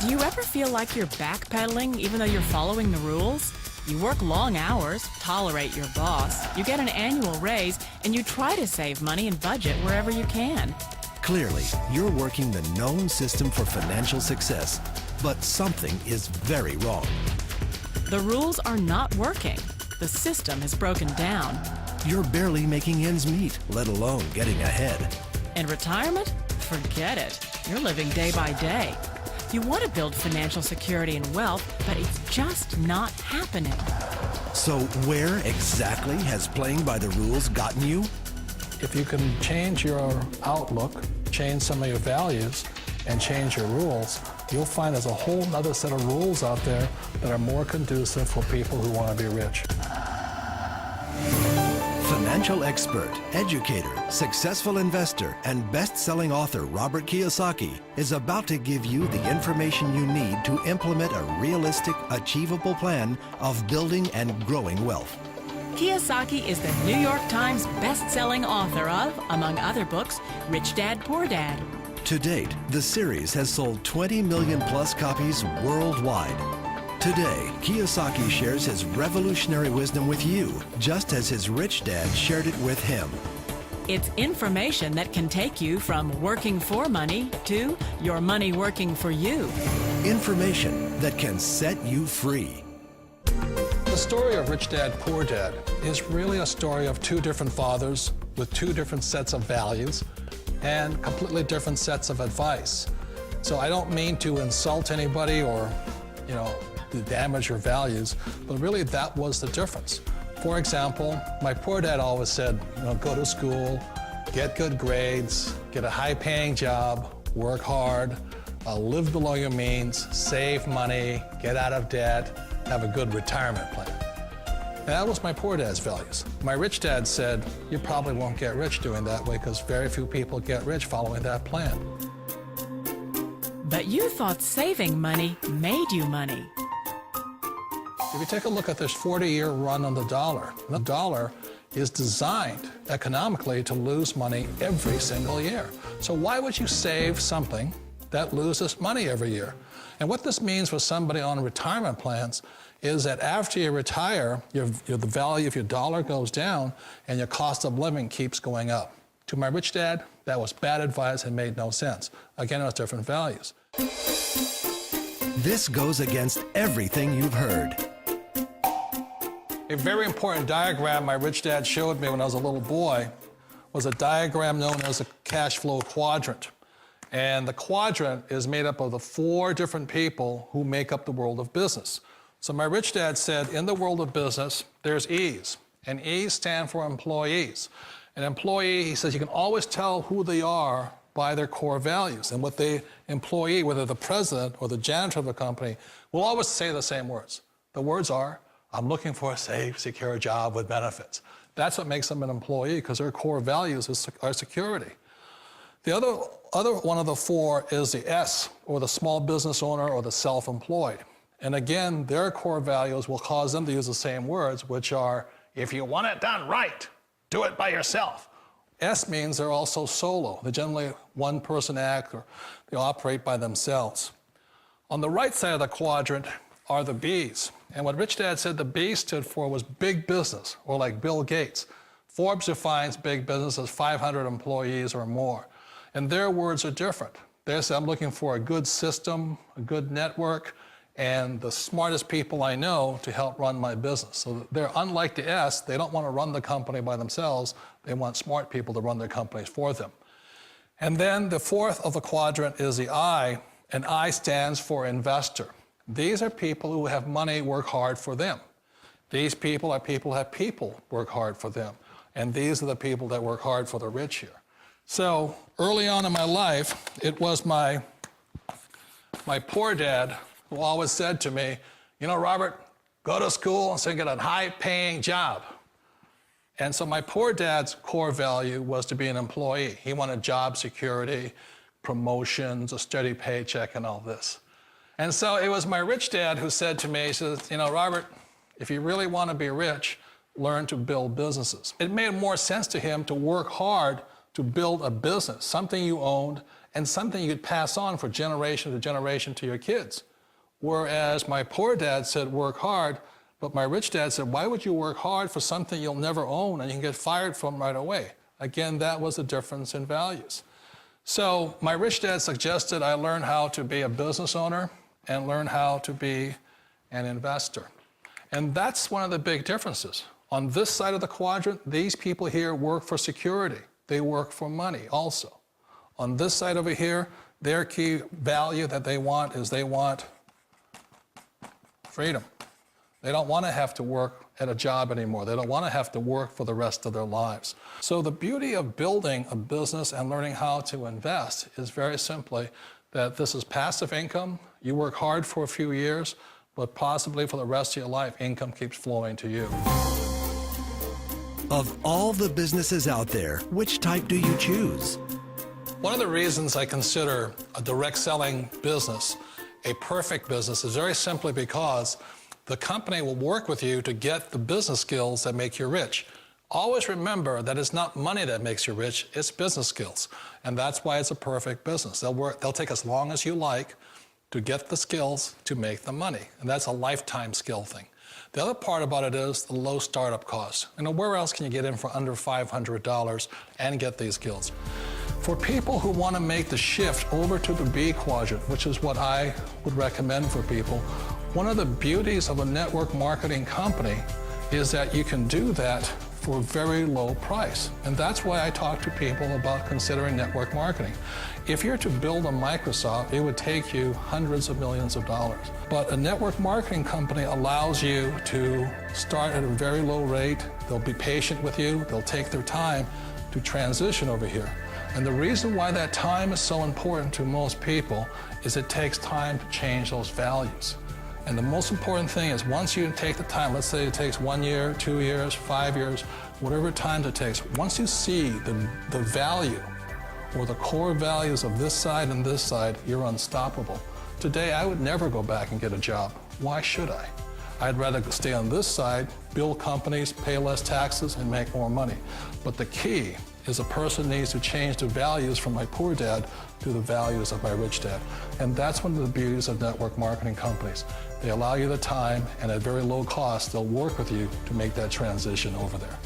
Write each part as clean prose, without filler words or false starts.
Do you ever feel like you're backpedaling even though you're following the rules? You work long hours, tolerate your boss, you get an annual raise, and you try to save money and budget wherever you can. Clearly, you're working the known system for financial success, but something is very wrong. The rules are not working. The system is broken down. You're barely making ends meet, let alone getting ahead. And retirement? Forget it. You're living day by day. You want to build financial security and wealth, but it's just not happening. So where exactly has playing by the rules gotten you? If you can change your outlook, change some of your values, and change your rules, you'll find there's a whole other set of rules out there that are more conducive for people who want to be rich. Financial expert, educator, successful investor, and best-selling author Robert Kiyosaki is about to give you the information you need to implement a realistic, achievable plan of building and growing wealth. Kiyosaki is the New York Times best-selling author of, among other books, Rich Dad, Poor Dad. To date, the series has sold 20 million plus copies worldwide. Today, Kiyosaki shares his revolutionary wisdom with you, just as his rich dad shared it with him. It's information that can take you from working for money to your money working for you. Information that can set you free. The story of Rich Dad, Poor Dad is really a story of two different fathers with two different sets of values and completely different sets of advice. So I don't mean to insult anybody or, to damage your values, but really that was the difference. For example, my poor dad always said, go to school, get good grades, get a high-paying job, work hard, live below your means, save money, get out of debt, have a good retirement plan. And that was my poor dad's values. My rich dad said, you probably won't get rich doing that way because very few people get rich following that plan. But you thought saving money made you money. If you take a look at this 40-year run on the dollar is designed economically to lose money every single year. So why would you save something that loses money every year? And what this means for somebody on retirement plans is that after you retire, the value of your dollar goes down and your cost of living keeps going up. To my rich dad, that was bad advice and made no sense. Again, it was different values. This goes against everything you've heard. A very important diagram my rich dad showed me when I was a little boy was a diagram known as a cash flow quadrant. And the quadrant is made up of the 4 different people who make up the world of business. So my rich dad said, in the world of business, there's E's, and E's stand for employees. An employee, he says, you can always tell who they are by their core values. And what the employee, whether the president or the janitor of the company, will always say the same words. The words are, I'm looking for a safe, secure job with benefits. That's what makes them an employee, because their core values are security. The other one of the 4 is the S, or the small business owner or the self-employed. And again, their core values will cause them to use the same words, which are, if you want it done right, do it by yourself. S means they're also solo. They're generally one-person act, or they operate by themselves. On the right side of the quadrant are the B's. And what Rich Dad said the B stood for was big business, or like Bill Gates. Forbes defines big business as 500 employees or more. And their words are different. They say, I'm looking for a good system, a good network, and the smartest people I know to help run my business. So they're unlike the S. They don't want to run the company by themselves. They want smart people to run their companies for them. And then the 4th of the quadrant is the I, and I stands for investor. These are people who have money work hard for them. These people are people who have people work hard for them. And these are the people that work hard for the rich here. So early on in my life, it was my poor dad who always said to me, Robert, go to school and so get a high-paying job. And so my poor dad's core value was to be an employee. He wanted job security, promotions, a steady paycheck, and all this. And so it was my rich dad who said to me, he says, Robert, if you really want to be rich, learn to build businesses. It made more sense to him to work hard to build a business, something you owned and something you could pass on for generation to generation to your kids. Whereas my poor dad said, work hard, but my rich dad said, why would you work hard for something you'll never own and you can get fired from right away? Again, that was a difference in values. So my rich dad suggested I learn how to be a business owner and learn how to be an investor. And that's one of the big differences. On this side of the quadrant, these people here work for security. They work for money also. On this side over here, their key value that they want is they want freedom. They don't want to have to work at a job anymore. They don't want to have to work for the rest of their lives. So the beauty of building a business and learning how to invest is very simply that this is passive income. You work hard for a few years, but possibly for the rest of your life, income keeps flowing to you. Of all the businesses out there, which type do you choose? One of the reasons I consider a direct selling business a perfect business is very simply because the company will work with you to get the business skills that make you rich. Always remember that it's not money that makes you rich, it's business skills. And that's why it's a perfect business. They'll take as long as you like to get the skills to make the money. And that's a lifetime skill thing. The other part about it is the low startup cost. Where else can you get in for under $500 and get these skills? For people who want to make the shift over to the B quadrant, which is what I would recommend for people, one of the beauties of a network marketing company is that you can do that for a very low price. And that's why I talk to people about considering network marketing. If you're to build a Microsoft, it would take you hundreds of millions of dollars. But a network marketing company allows you to start at a very low rate. They'll be patient with you. They'll take their time to transition over here. And the reason why that time is so important to most people is it takes time to change those values. And the most important thing is once you take the time, let's say it takes 1 year, 2 years, 5 years, whatever time it takes, once you see the value or the core values of this side and this side, you're unstoppable. Today, I would never go back and get a job. Why should I? I'd rather stay on this side, build companies, pay less taxes, and make more money. But the key is a person needs to change the values from my poor dad to the values of my rich dad. And that's one of the beauties of network marketing companies. They allow you the time, and at very low cost, they'll work with you to make that transition over there.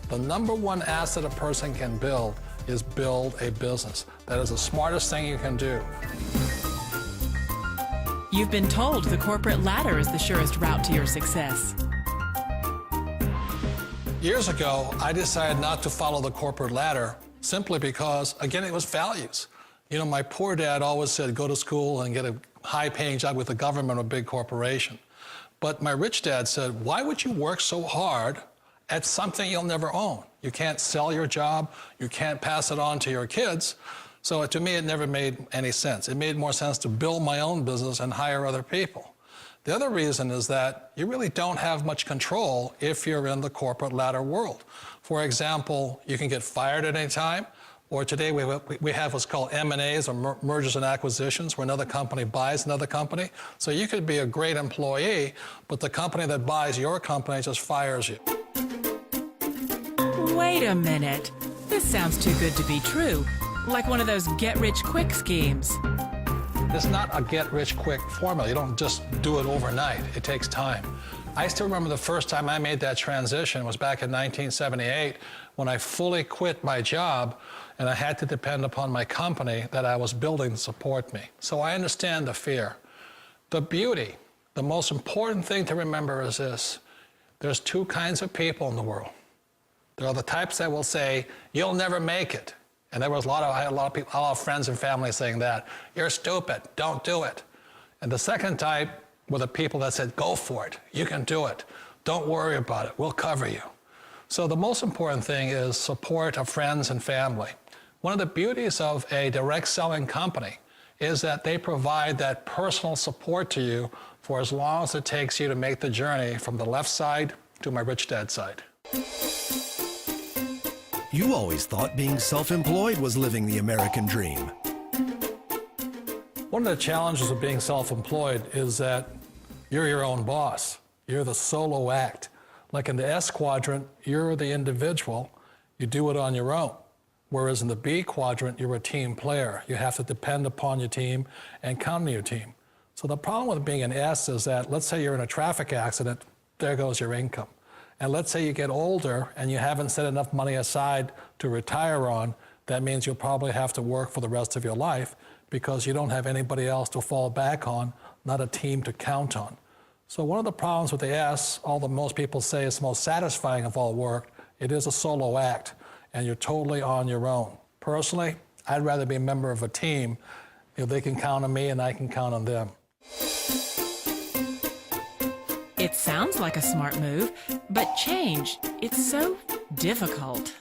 The number one asset a person can build is build a business. That is the smartest thing you can do. You've been told the corporate ladder is the surest route to your success. Years ago, I decided not to follow the corporate ladder simply because, again, it was values. You know, my poor dad always said, go to school and get a high-paying job with the government or a big corporation. But my rich dad said, why would you work so hard at something you'll never own? You can't sell your job. You can't pass it on to your kids. So to me, it never made any sense. It made more sense to build my own business and hire other people. The other reason is that you really don't have much control if you're in the corporate ladder world. For example, you can get fired at any time, or today we have what's called M&As, or mergers and acquisitions, where another company buys another company. So you could be a great employee, but the company that buys your company just fires you. Wait a minute. This sounds too good to be true. Like one of those get-rich-quick schemes. It's not a get-rich-quick formula. You don't just do it overnight. It takes time. I still remember the first time I made that transition was back in 1978 when I fully quit my job and I had to depend upon my company that I was building to support me. So I understand the fear. The beauty, the most important thing to remember is this. There's two kinds of people in the world. There are the types that will say, you'll never make it. And I had a lot of people, a lot of friends and family saying that. You're stupid, don't do it. And the second type were the people that said, go for it, you can do it. Don't worry about it, we'll cover you. So the most important thing is support of friends and family. One of the beauties of a direct selling company is that they provide that personal support to you for as long as it takes you to make the journey from the left side to my rich dad side. You always thought being self-employed was living the American dream. One of the challenges of being self-employed is that you're your own boss. You're the solo act. Like in the S quadrant, you're the individual. You do it on your own. Whereas in the B quadrant, you're a team player. You have to depend upon your team and count on your team. So the problem with being an S is that, let's say you're in a traffic accident, there goes your income. And let's say you get older and you haven't set enough money aside to retire on, that means you'll probably have to work for the rest of your life because you don't have anybody else to fall back on, not a team to count on. So one of the problems with the S, although most people say it's the most satisfying of all work, it is a solo act, and you're totally on your own. Personally, I'd rather be a member of a team if they can count on me and I can count on them. It sounds like a smart move, but change, it's so difficult.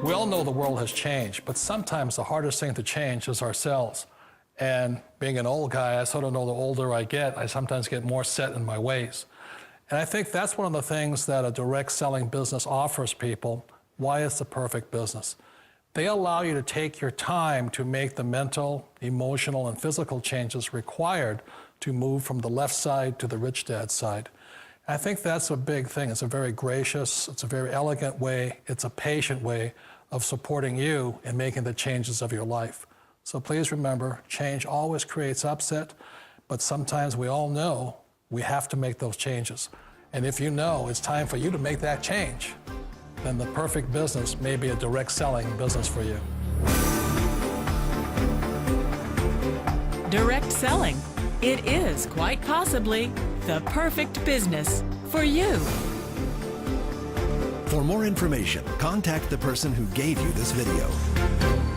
We all know the world has changed, but sometimes the hardest thing to change is ourselves. And being an old guy, I sort of know the older I get, I sometimes get more set in my ways. And I think that's one of the things that a direct selling business offers people, why it's the perfect business. They allow you to take your time to make the mental, emotional, and physical changes required to move from the left side to the rich dad side. I think that's a big thing. It's a very gracious, it's a very elegant way, it's a patient way of supporting you in making the changes of your life. So please remember, change always creates upset, but sometimes we all know we have to make those changes. And if you know it's time for you to make that change, then the perfect business may be a direct selling business for you. Direct selling. It is quite possibly the perfect business for you. For more information, contact the person who gave you this video.